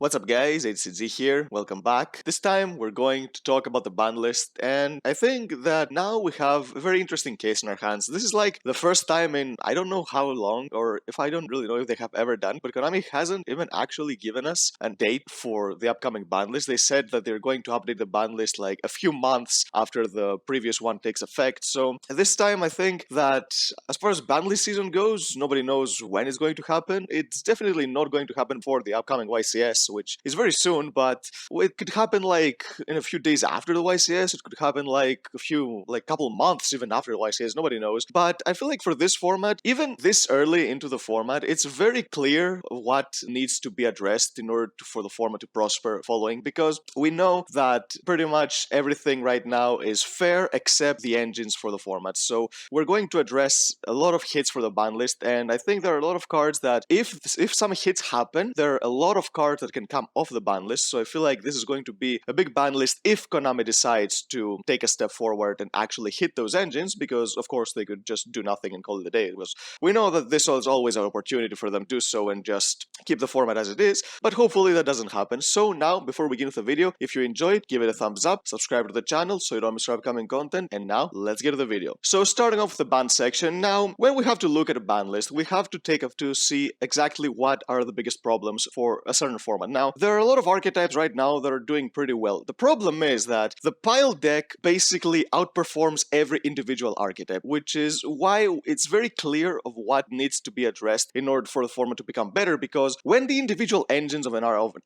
What's up guys, it's Z here, welcome back. This time we're going to talk about the ban list, and I think that now we have a very interesting case in our hands. This is like the first time in I don't know how long, or if I don't really know if they have ever done, but Konami hasn't even actually given us a date for the upcoming ban list. They said that they're going to update the ban list like a few months after the previous one takes effect. So this time I think that as far as ban list season goes, nobody knows when it's going to happen. It's definitely not going to happen for the upcoming YCS, which is very soon, but it could happen like in a few days after the YCS. It could happen like couple months even after the YCS. Nobody knows. But I feel like for this format, even this early into the format, it's very clear what needs to be addressed in order for the format to prosper following, because we know that pretty much everything right now is fair except the engines for the format. So we're going to address a lot of hits for the ban list, and I think there are a lot of cards that if some hits happen, there are a lot of cards that can come off the ban list. So I feel like this is going to be a big ban list if Konami decides to take a step forward and actually hit those engines, because of course they could just do nothing and call it a day. Because we know that this is always an opportunity for them to do so and just keep the format as it is, but hopefully that doesn't happen. So now, before we get into the video, if you enjoyed, give it a thumbs up, subscribe to the channel so you don't miss our upcoming content, and now let's get to the video. So starting off with the ban section, now when we have to look at a ban list, we have to take up to see exactly what are the biggest problems for a certain format. Now, there are a lot of archetypes right now that are doing pretty well. The problem is that the pile deck basically outperforms every individual archetype, which is why it's very clear of what needs to be addressed in order for the format to become better, because when the individual engines of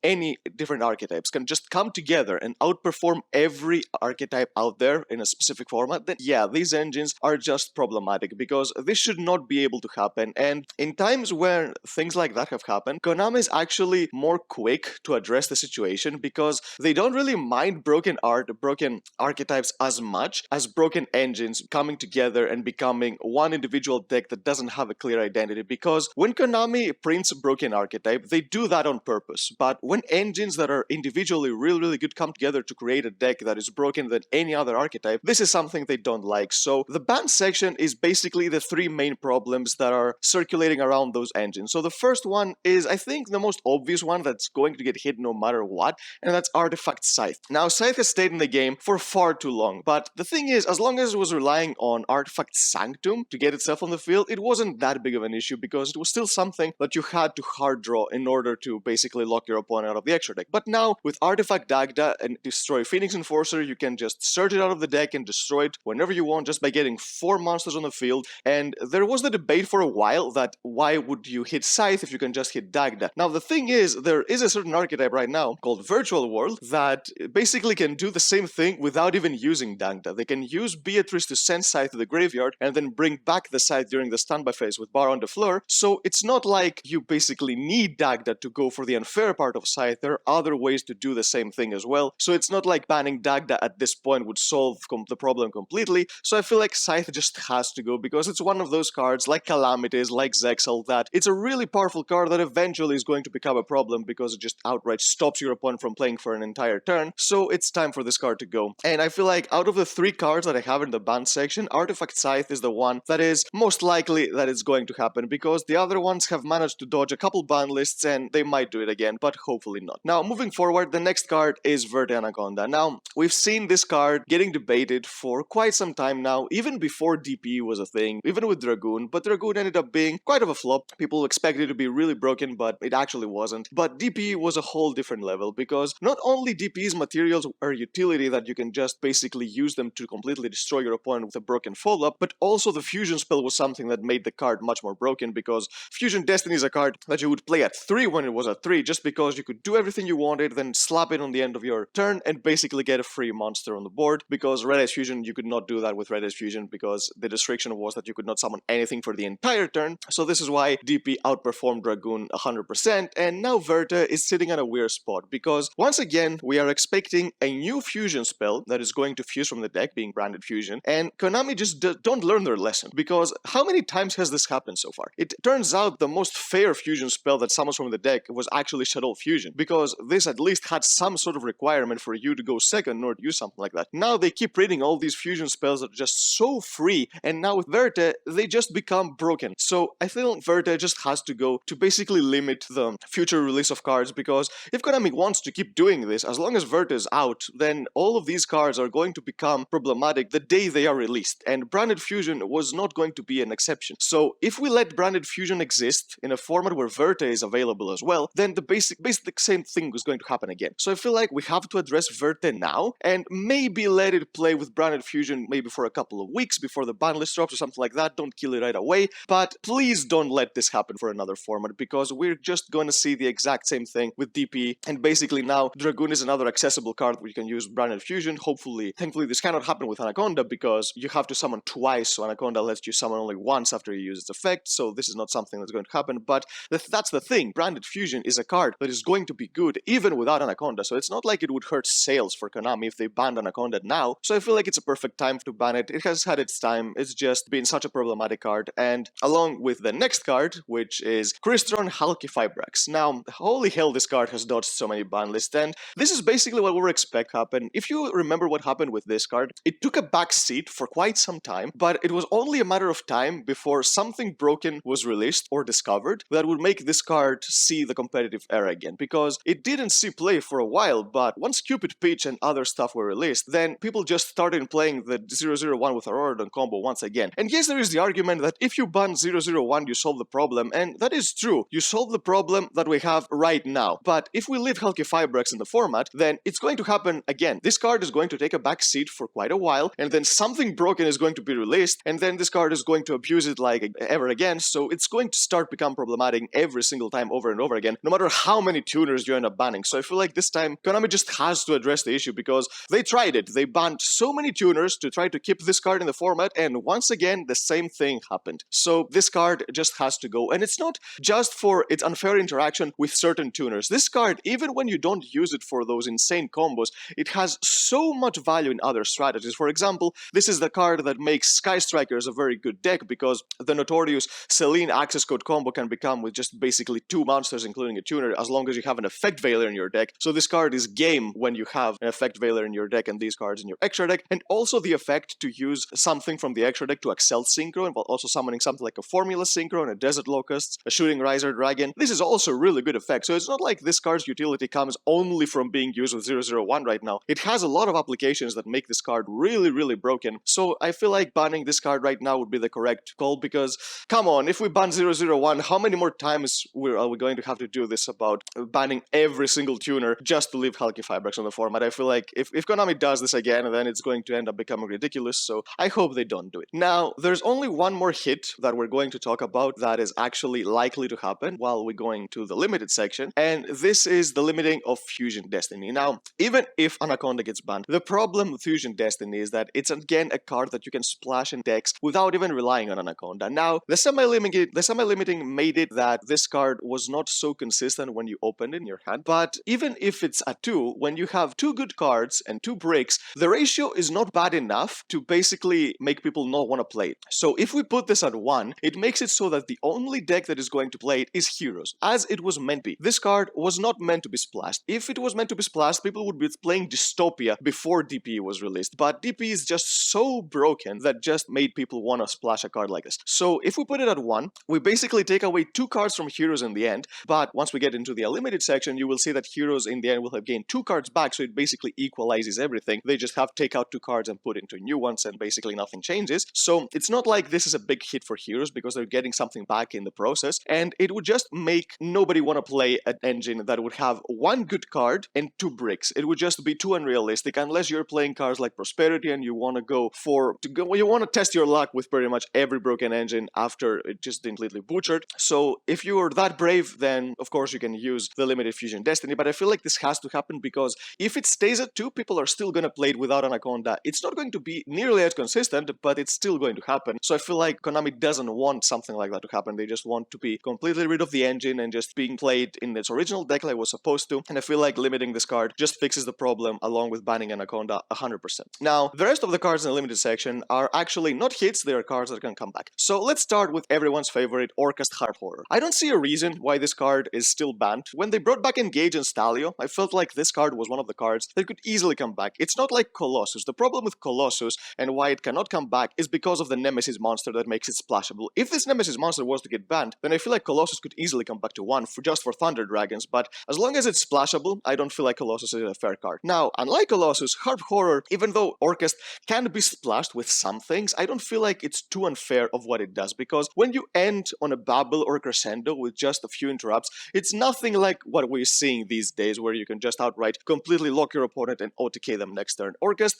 any different archetypes can just come together and outperform every archetype out there in a specific format, then yeah, these engines are just problematic, because this should not be able to happen. And in times where things like that have happened, Konami is actually more quick to address the situation, because they don't really mind broken archetypes as much as broken engines coming together and becoming one individual deck that doesn't have a clear identity. Because when Konami prints a broken archetype, they do that on purpose. But when engines that are individually really good come together to create a deck that is broken than any other archetype, this is something they don't like. So the ban section is basically the three main problems that are circulating around those engines. So the first one is, I think, the most obvious one that's going to get hit no matter what, and that's Artifact Scythe. Now, Scythe has stayed in the game for far too long, but the thing is, as long as it was relying on Artifact Sanctum to get itself on the field, it wasn't that big of an issue, because it was still something that you had to hard draw in order to basically lock your opponent out of the extra deck. But now, with Artifact Dagda and Destroy Phoenix Enforcer, you can just search it out of the deck and destroy it whenever you want just by getting 4 monsters on the field. And there was the debate for a while that why would you hit Scythe if you can just hit Dagda? Now, the thing is, there is a certain archetype right now called Virtual World that basically can do the same thing without even using Dagda. They can use Beatrice to send Scythe to the graveyard and then bring back the Scythe during the standby phase with Bar on the floor. So it's not like you basically need Dagda to go for the unfair part of Scythe. There are other ways to do the same thing as well. So it's not like banning Dagda at this point would solve the problem completely. So I feel like Scythe just has to go, because it's one of those cards like Calamities, like Zexal, that it's a really powerful card that eventually is going to become a problem because it just outright stops your opponent from playing for an entire turn. So it's time for this card to go. And I feel like out of the 3 cards that I have in the ban section, Artifact Scythe is the one that is most likely that it's going to happen, because the other ones have managed to dodge a couple ban lists and they might do it again, but hopefully not. Now, moving forward, the next card is Verte Anaconda. Now, we've seen this card getting debated for quite some time now, even before DP was a thing, even with Dragoon, but Dragoon ended up being quite of a flop. People expected it to be really broken, but it actually wasn't. But DP was a whole different level, because not only DP's materials are utility that you can just basically use them to completely destroy your opponent with a broken follow-up, but also the Fusion spell was something that made the card much more broken, because Fusion Destiny is a card that you would play at 3 when it was at 3, just because you could do everything you wanted, then slap it on the end of your turn and basically get a free monster on the board. Because Red Eyes Fusion, you could not do that with Red Eyes Fusion, because the restriction was that you could not summon anything for the entire turn. So this is why DP outperformed Dragoon 100%, and now Verte is sitting at a weird spot, because once again we are expecting a new fusion spell that is going to fuse from the deck, being branded Fusion, and Konami just don't learn their lesson. Because how many times has this happened so far? It turns out the most fair fusion spell that summons from the deck was actually Shadow Fusion, because this at least had some sort of requirement for you to go second or use something like that. Now they keep reading all these fusion spells that are just so free, and now with Verte they just become broken. So I feel Verte just has to go to basically limit the future release of cards cards, because if Konami wants to keep doing this, as long as Verte is out, then all of these cards are going to become problematic the day they are released, and Branded Fusion was not going to be an exception. So if we let Branded Fusion exist in a format where Verte is available as well, then the basic same thing is going to happen again. So I feel like we have to address Verte now, and maybe let it play with Branded Fusion maybe for a couple of weeks before the ban list drops or something like that. Don't kill it right away, but please don't let this happen for another format, because we're just going to see the exact same thing with DP, and basically now Dragoon is another accessible card where you can use Branded Fusion. Hopefully, thankfully this cannot happen with Anaconda, because you have to summon twice, so Anaconda lets you summon only once after you use its effect, so this is not something that's going to happen. But that's the thing, Branded Fusion is a card that is going to be good even without Anaconda, so it's not like it would hurt sales for Konami if they banned Anaconda now. So I feel like it's a perfect time to ban it. It has had its time, it's just been such a problematic card. And along with the next card, which is Crystron Halqifibrax. Now, holy hell, this card has dodged so many ban lists, and this is basically what we were expect happen. If you remember what happened with this card, it took a back seat for quite some time, but it was only a matter of time before something broken was released or discovered that would make this card see the competitive era again, because it didn't see play for a while, but once Cupid Peach and other stuff were released, then people just started playing the 001 with Aurora combo once again. And yes, there is the argument that if you ban 001, you solve the problem, and that is true. You solve the problem that we have right now. But if we leave Halqifibrax in the format, then it's going to happen again. This card is going to take a back seat for quite a while, and then something broken is going to be released, and then this card is going to abuse it like ever again, so it's going to start become problematic every single time over and over again, no matter how many tuners you end up banning. So I feel like this time Konami just has to address the issue, because they tried it. They banned so many tuners to try to keep this card in the format, and once again the same thing happened. So this card just has to go, and it's not just for its unfair interaction with certain tuners. This card, even when you don't use it for those insane combos, it has so much value in other strategies. For example, this is the card that makes Sky Strikers a very good deck, because the notorious Selene access code combo can become with just basically 2 monsters including a tuner, as long as you have an Effect Veiler in your deck. So this card is game when you have an Effect Veiler in your deck and these cards in your extra deck, and also the effect to use something from the extra deck to Excel Synchro, and while also summoning something like a Formula Synchro and a Desert Locust, a Shooting Riser Dragon. This is also a really good effect, so it's not like this card's utility comes only from being used with 001 right now. It has a lot of applications that make this card really, really broken. So I feel like banning this card right now would be the correct call, because come on, if we ban 001, how many more times are we going to have to do this about banning every single tuner just to leave Halqifibrax on the format? I feel like if Konami does this again, then it's going to end up becoming ridiculous, so I hope they don't do it. Now, there's only one more hit that we're going to talk about that is actually likely to happen while we're going to the limited section, and this is the limiting of Fusion Destiny. Now, even if Anaconda gets banned, the problem with Fusion Destiny is that it's again a card that you can splash in decks without even relying on Anaconda. Now, the semi-limiting made it that this card was not so consistent when you opened it in your hand, but even if it's a 2, when you have 2 good cards and 2 bricks, the ratio is not bad enough to basically make people not want to play it. So if we put this at 1, it makes it so that the only deck that is going to play it is Heroes, as it was meant to be. This card was not meant to be splashed. If it was meant to be splashed, people would be playing Dystopia before DP was released, but DP is just so broken that just made people want to splash a card like this. So if we put it at 1, we basically take away 2 cards from Heroes in the end, but once we get into the limited section, you will see that Heroes in the end will have gained 2 cards back, so it basically equalizes everything. They just have to take out 2 cards and put into new ones, and basically nothing changes. So it's not like this is a big hit for Heroes, because they're getting something back in the process, and it would just make nobody want to play an engine that would have 1 good card and 2 bricks. It would just be too unrealistic, unless you're playing cards like Prosperity and you want you want to test your luck with pretty much every broken engine after it just completely butchered. So if you are that brave, then of course you can use the limited Fusion Destiny, but I feel like this has to happen, because if it stays at 2, people are still going to play it without Anaconda. It's not going to be nearly as consistent, but it's still going to happen. So I feel like Konami doesn't want something like that to happen. They just want to be completely rid of the engine and just being played in its original deck like it was supposed to, and I feel like limiting this card just fixes the problem along with banning Anaconda 100%. Now, the rest of the cards in the limited section are actually not hits, they are cards that can come back. So let's start with everyone's favorite Orcust Heart Horror. I don't see a reason why this card is still banned. When they brought back Engage and Stalio, I felt like this card was one of the cards that could easily come back. It's not like Colossus. The problem with Colossus and why it cannot come back is because of the Nemesis monster that makes it splashable. If this Nemesis monster was to get banned, then I feel like Colossus could easily come back to 1 just for Thunder dragons, but as long as it's splashable, I don't feel like Colossus is a fair card. Now, unlike Colossus, Harp Horror, even though Orchest can be splashed with some things, I don't feel like it's too unfair of what it does, because when you end on a Babel or Crescendo with just a few interrupts, it's nothing like what we're seeing these days, where you can just outright completely lock your opponent and OTK them next turn. Orchest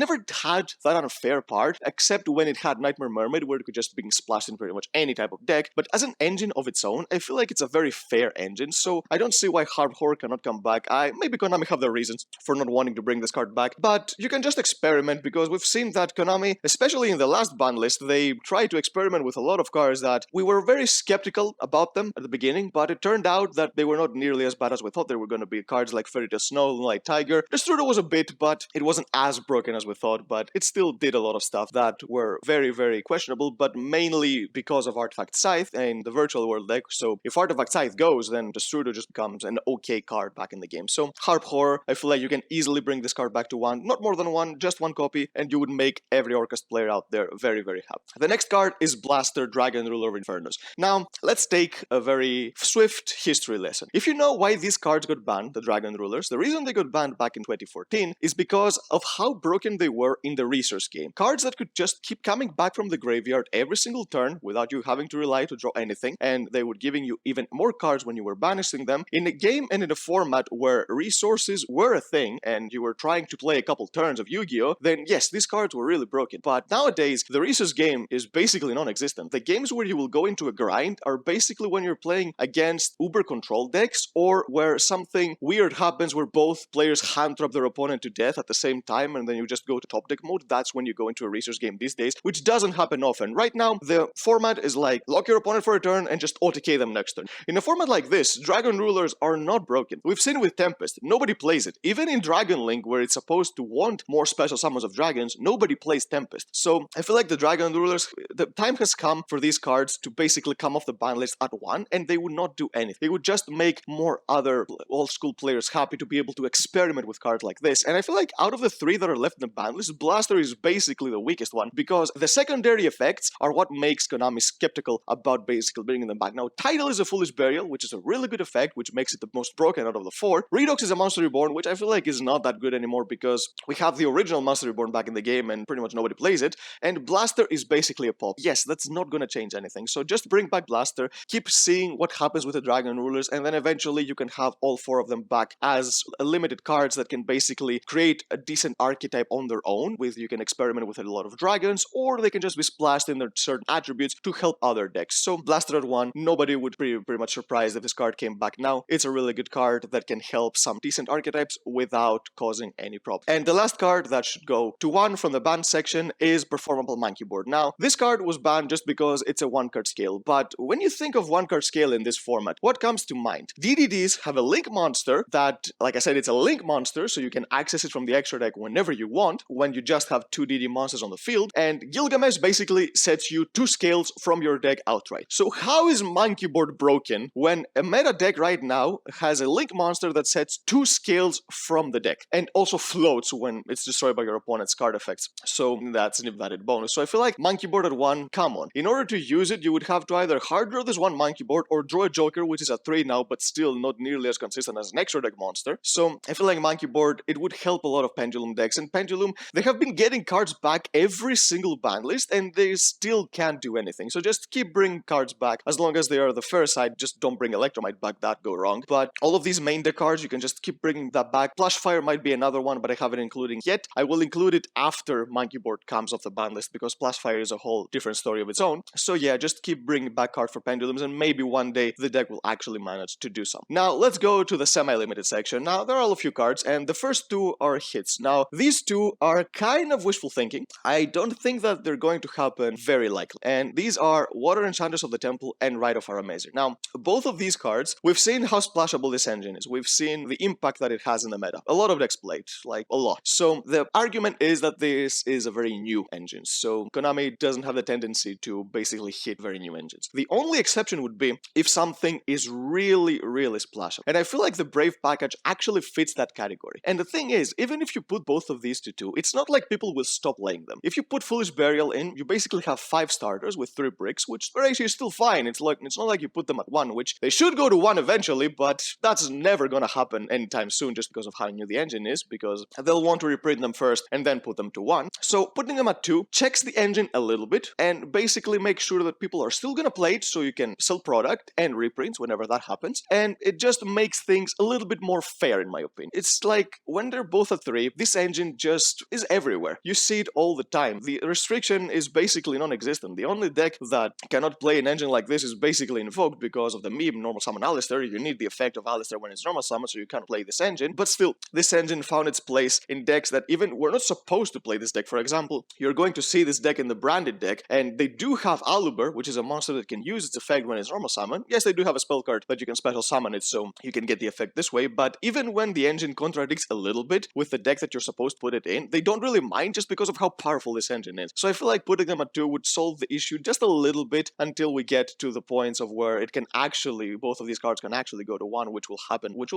never had that unfair part, except when it had Nightmare Mermaid, where it could just be splashed in pretty much any type of deck, but as an engine of its own, I feel like it's a very fair engine, so I don't see why Harp Horror cannot come back. Maybe Konami have their reasons for not wanting to bring this card back, but you can just experiment, because we've seen that Konami, especially in the last ban list, they tried to experiment with a lot of cards that we were very skeptical about them at the beginning, but it turned out that they were not nearly as bad as we thought they were going to be. Cards like Fairy Tale Snow, Moonlight Tiger, Destrudo was a bit, but it wasn't as broken as we thought, but it still did a lot of stuff that were very, very questionable, but mainly because of Artifact Scythe and the Virtual World deck. So if Artifact Scythe goes, then Destrudo just becomes an okay card back in the game. So Harp Horror, I feel like you can easily bring this card back to one, not more than one, just one copy, and you would make every Orchest player out there very, very happy. The next card is Blaster, Dragon Ruler of Infernos. Now, let's take a very swift history lesson. If you know why these cards got banned, the Dragon Rulers, the reason they got banned back in 2014 is because of how broken they were in the resource game. Cards that could just keep coming back from the graveyard every single turn without you having to rely to draw anything, and they were giving you even more cards when you were banishing them. In a game and in a format where resources were a thing and you were trying to play a couple turns of Yu-Gi-Oh, then yes, these cards were really broken. But nowadays, the resource game is basically non-existent. The games where you will go into a grind are basically when you're playing against uber control decks, or where something weird happens where both players hand trap their opponent to death at the same time, and then you just go to top deck mode. That's when you go into a resource game these days, which doesn't happen often. Right now, the format is like, lock your opponent for a turn and just OTK them next turn. In a format like this, Dragon Rulers are not broken. We've seen it with Tempest. Nobody plays it. Even in Dragon Link, where it's supposed to want more special summons of dragons, nobody plays Tempest. So I feel like the Dragon Rulers, the time has come for these cards to basically come off the ban list at one, and they would not do anything. They would just make more other old school players happy to be able to experiment with cards like this. And I feel like out of the three that are left in the ban list, Blaster is basically the weakest one, because the secondary effects are what makes Konami skeptical about basically bringing them back. Now, Tidal is a Foolish Burial, which is a really good effect, which makes it the most broken out of the four. Redox is a Monster Reborn, which I feel like is not that good anymore, because we have the original Monster Reborn back in the game and pretty much nobody plays it. And Blaster is basically a pop. Yes, that's not going to change anything. So just bring back Blaster, keep seeing what happens with the Dragon Rulers, and then eventually you can have all four of them back as limited cards that can basically create a decent archetype on their own, with you can experiment with a lot of dragons, or they can just be splashed in their certain attributes to help other decks. So Blaster at one, nobody would be pretty much surprised if this card came back now. It's a really good card that can help some decent archetypes without causing any problem. And the last card that should go to one from the banned section is Performable Monkey Board. Now, this card was banned just because it's a one-card scale, but when you think of one-card scale in this format, what comes to mind? DDDs have a link monster that, like I said, it's a link monster, so you can access it from the extra deck whenever you want, when you just have 2 DD monsters on the field, and Gilgamesh basically sets you 2 scales from your deck outright. So how is Monkey Board broken when a meta deck right now has a link monster that sets 2 scales from the deck, and also floats when it's destroyed by your opponent's card effects? So that's an invalid bonus. So I feel like Monkey Board at 1, come on. In order to use it, you would have to either hard draw this one Monkey Board or draw a Joker, which is at 3 now, but still not nearly as consistent as an extra deck monster. So I feel like Monkey Board, it would help a lot of Pendulum decks, and Pendulum, they have been getting cards back every single ban list, and they still can't do anything. So just keep bringing cards back, as long as they are the fair side. Just don't bring Electromite back, that go wrong. But all of these main deck cards, you can just keep bringing that back. Flashfire might be another one, but I haven't included it yet. I will include it after Monkey Board comes off the ban list, because Flashfire is a whole different story of its own. So yeah, just keep bringing back cards for Pendulums, and maybe one day the deck will actually manage to do something. Now let's go to the semi-limited section. Now there are a few cards, and the first 2 are hits. Now these 2 are kind of wishful thinking. I don't think that they're going to happen very likely, and these are Water Enchanters of the Temple and Rite of Aramesir. Now both of these cards, we've seen how splashable this engine is. We've seen the impact that it has in the meta. A lot of decks played, like a lot. So the argument is that this is a very new engine, so Konami doesn't have the tendency to basically hit very new engines. The only exception would be if something is really, really splashable, and I feel like the Brave package actually fits that category. And the thing is, even if you put both of these to 2, it's not like people will stop playing them. If you put Foolish Burial in, you basically have 5 starters with 3 bricks, which ratio is still fine. It's not like you put them at 1, which they should go to 1 eventually, but that's never gonna happen anytime soon just because of how new the engine is, because they'll want to reprint them first and then put them to 1. So putting them at 2 checks the engine a little bit and basically makes sure that people are still gonna play it so you can sell product and reprints whenever that happens, and it just makes things a little bit more fair in my opinion. It's like when they're both at 3, this engine just is everywhere. You see it all the time. The restriction is basically non-existent. The only deck that cannot play an engine like this is basically invoked because of the meme normal summon Alistair. You need the effect of Alistair when it's normal summon, so you can't play this engine. But still, this engine found its place in decks that even were not supposed to play this deck. For example, you're going to see this deck in the branded deck, and they do have Aluber, which is a monster that can use its effect when it's normal summon. Yes, they do have a spell card that you can special summon it, so you can get the effect this way, but even when the engine contradicts a little bit with the deck that you're supposed to put it in, they don't really mind just because of how powerful this engine is. So I feel like putting them at 2 would solve the issue just a little bit until we get to the points of where it can actually, both of these cards can actually go to 1, which will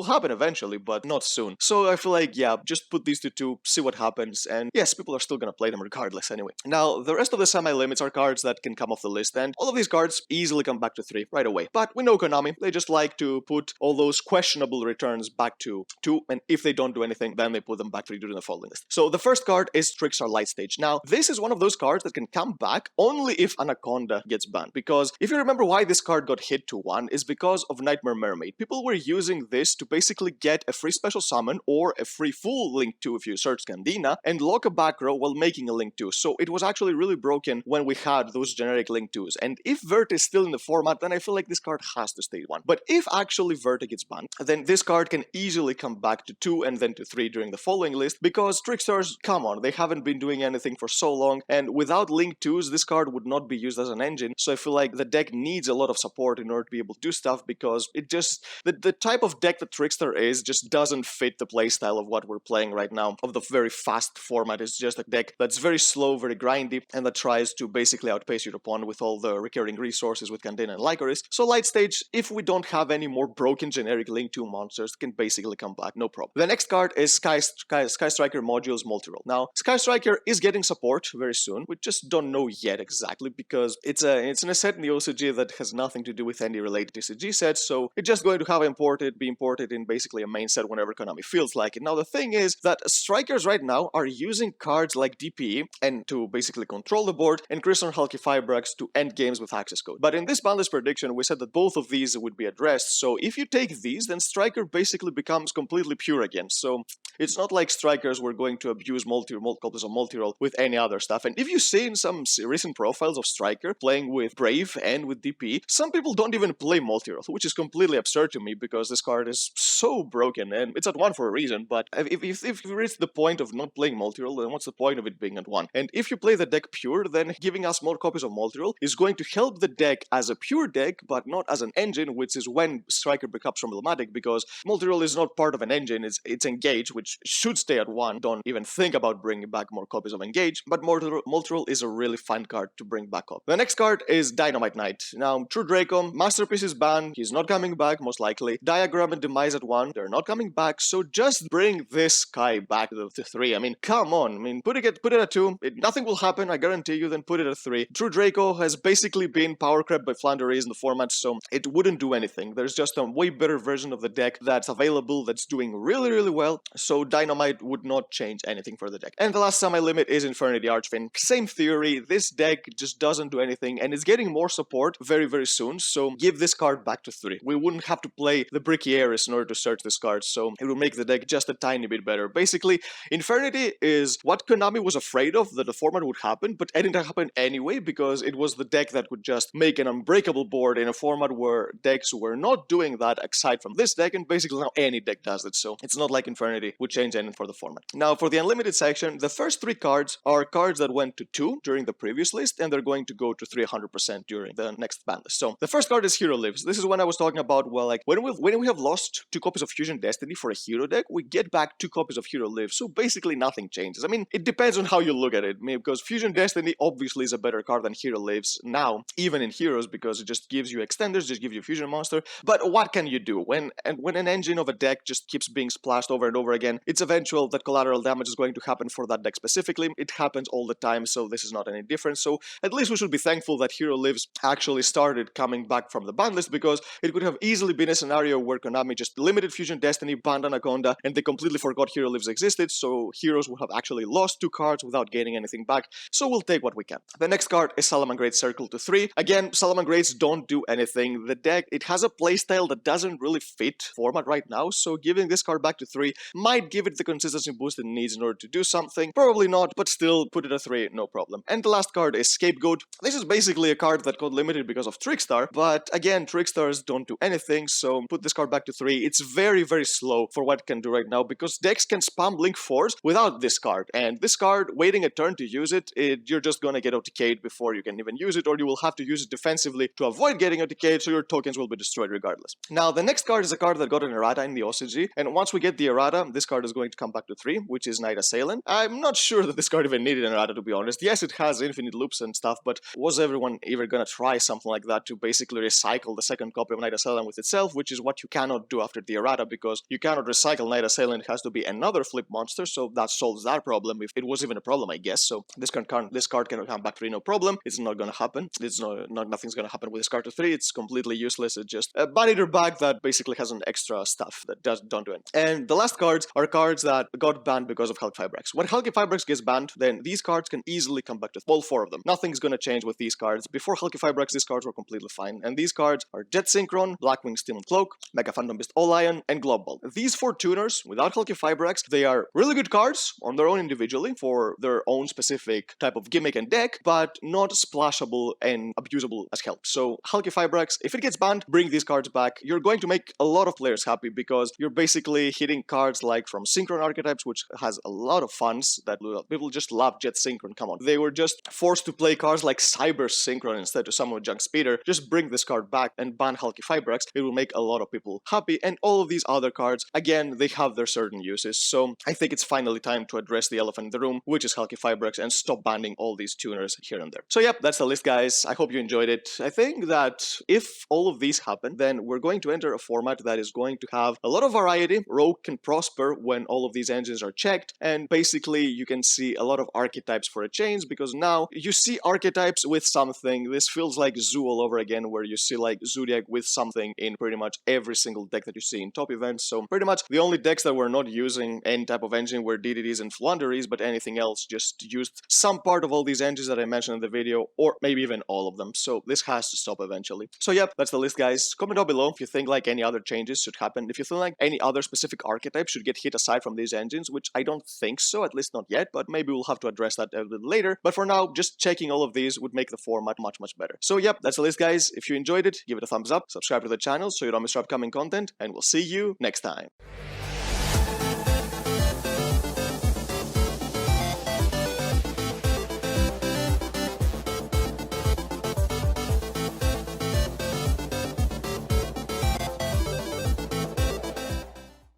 happen eventually, but not soon. So I feel like, yeah, just put these to 2, see what happens, and yes, people are still gonna play them regardless anyway. Now, the rest of the semi-limits are cards that can come off the list, and all of these cards easily come back to 3 right away. But we know Konami, they just like to put all those questionable returns back to 2, and if they don't do anything, then they put them back 3 during the following list. So the first card is Trickstar Lightstage. Now, this is one of those cards that can come back only if Anaconda gets banned, because if you remember why this card got hit to 1 is because of Nightmare Mermaid. People were using this to basically get a free special summon or a free full Link 2 if you search Scandina and lock a back row while making a Link 2. So it was actually really broken when we had those generic Link 2s. And if Verte is still in the format, then I feel like this card has to stay 1. But if actually Verte gets banned, then this card can easily come back to 2 and then to 3 during the following list, because Trickstars, come on, they haven't been doing anything for so long, and without Link 2s, this card would not be used as an engine. So I feel like the deck needs a lot of support in order to be able to do stuff, because it just, the type of deck that Trickstar is just doesn't fit the playstyle of what we're playing right now, of the very fast format. It's just a deck that's very slow, very grindy, and that tries to basically outpace your opponent with all the recurring resources with Candina and Lycoris. So Lightstage, if we don't have any more broken generic Link 2 monsters, can basically come back, no problem. The next card is Sky Striker Modules Multi-Roll. Now, Sky Striker is getting support very soon. We just don't know yet exactly, because it's in a set in the OCG that has nothing to do with any related TCG sets, so it's just going to have be imported in basically a main set whenever Konami feels like it. Now, the thing is that Strikers right now are using cards like DPE and to basically control the board, and Crystal Halqifibrax to end games with access code. But in this Banlist prediction, we said that both of these would be addressed, so if you take these, then Striker basically becomes completely pure again. So it's not like Strikers were going to abuse copies of multi-roll with any other stuff. And if you see in some recent profiles of Striker playing with Brave and with DP, some people don't even play multi-roll, which is completely absurd to me because this card is so broken, and it's at 1 for a reason. But if you reach the point of not playing multi-roll, then what's the point of it being at 1? And if you play the deck pure, then giving us more copies of multi-roll is going to help the deck as a pure deck, but not as an engine, which is when Striker becomes problematic, because multi-roll is not part of an engine, it's Engage, which should stay at 1. Don't even think about bringing back more copies of Engage, but multi-roll is a really fun card to bring back up. The next card is Dynamite Knight. Now, True Draco, Masterpiece is banned, he's not coming back most likely. Diagram and Demise at 1, they're not coming back, so just bring this guy back to 3. I mean, come on, I mean, put it at 2, nothing will happen, I guarantee you, then put it at 3. True Draco has basically been power crept by Flanderies in the format, so it wouldn't do anything. There's just a way better version of the deck that's available, that's doing really, really well, so Dynamite would not change anything for the deck. And the last semi-limit is Infernity Archfiend. Same theory, this deck just doesn't do anything, and it's getting more support very, very soon, so give this card back to 3. We wouldn't have to play the Bricky Eris in order to search this card, so it will make the deck just a tiny bit better. Basically, Infernity is what Konami was afraid of, that the format would happen, but it didn't happen anyway, because it was the deck that would just make an unbreakable board in a format where decks were not doing that aside from this deck, and basically now any deck does it, so it's not like Infernity would change anything for the format. Now, for the Unlimited section, the first 3 cards are cards that went to 2 during the previous list, and they're going to go to 300% during the next ban list. So, the first card is Hero Lives. This is when I was talking about, well, like, when we have lost 2 copies of Fusion Destiny for a hero deck, we get back 2 copies of Hero Lives, so basically nothing changes. I mean, it depends on how you look at it, because Fusion Destiny obviously is a better card than Hero Lives now, even in Heroes, because it just gives you extenders, just gives you Fusion Monster, but what can you do? When an engine of a deck just keeps being splashed over and over again, it's eventual that collateral damage is going to happen for that deck specifically. It happens all the time, so this is not any different, so at least we should be thankful that Hero Lives actually started coming back from the ban list, because because it could have easily been a scenario where Konami just limited Fusion Destiny, banned Anaconda, and they completely forgot Hero Lives existed, so heroes would have actually lost 2 cards without gaining anything back, so we'll take what we can. The next card is Salamangreat Circle to 3. Again, Salamangreats don't do anything. The deck, it has a playstyle that doesn't really fit format right now, so giving this card back to 3 might give it the consistency boost it needs in order to do something. Probably not, but still, put it at 3, no problem. And the last card is Scapegoat. This is basically a card that got limited because of Trickstar, but again, Trickstars don't do anything, so put this card back to 3. It's very, very slow for what it can do right now, because decks can spam Blink Force without this card, and this card, waiting a turn to use it, you're just gonna get OTK'd before you can even use it, or you will have to use it defensively to avoid getting OTK'd, so your tokens will be destroyed regardless. Now, the next card is a card that got an errata in the OCG, and once we get the errata, this card is going to come back to 3, which is Night Assailant. I'm not sure that this card even needed an errata, to be honest. Yes, it has infinite loops and stuff, but was everyone ever gonna try something like that to basically recycle the second copy of Night Assailant with itself, which is what you cannot do after the errata, because you cannot recycle Night Assailant. It has to be another flip monster, so that solves that problem, if it was even a problem, I guess. So this card cannot come back to 3, no problem. It's not gonna happen. Nothing's gonna happen with this card to 3. It's completely useless. It's just a body bag that basically has an extra stuff that don't do anything. And the last cards are cards that got banned because of Halqifibrax. When Halqifibrax gets banned, then these cards can easily come back to all 4 of them. Nothing's gonna change with these cards. Before Halqifibrax, these cards were completely fine. And these cards are Jet Synchron, Blackwing Steel and Cloak, Mega Phantom Beast All Lion, and Global. These 4 tuners, without Halqifibrax, they are really good cards on their own individually for their own specific type of gimmick and deck, but not splashable and abusable as help. So Halqifibrax, if it gets banned, bring these cards back. You're going to make a lot of players happy, because you're basically hitting cards like from Synchron archetypes, which has a lot of funds that people just love Jet Synchron. Come on. They were just forced to play cards like Cyber Synchron instead to summon Junk Speeder. Just bring this card back and ban Halqifibrax. It will make a lot of people happy. And all of these other cards, again, they have their certain uses. So I think it's finally time to address the elephant in the room, which is Halqifibrax, and stop banning all these tuners here and there. So yep, that's the list, guys. I hope you enjoyed it. I think that if all of these happen, then we're going to enter a format that is going to have a lot of variety. Rogue can prosper when all of these engines are checked, and basically you can see a lot of archetypes for a change, because now you see archetypes with something. This feels like Zoo all over again, where you see like Zodiac with something in pretty much every single deck that you see in top events. So pretty much the only decks that were not using any type of engine were DDDs and Flaunderies, but anything else just used some part of all these engines that I mentioned in the video, or maybe even all of them. So this has to stop eventually. So yep, that's the list, guys. Comment down below if you think like any other changes should happen, if you think like any other specific archetype should get hit aside from these engines, which I don't think so, at least not yet, but maybe we'll have to address that a bit later. But for now, just checking all of these would make the format much better. So yep, that's the list, guys. If you enjoyed it, give it a thumbs up, subscribe to the channel so you don't miss our upcoming content, and we'll see you next time.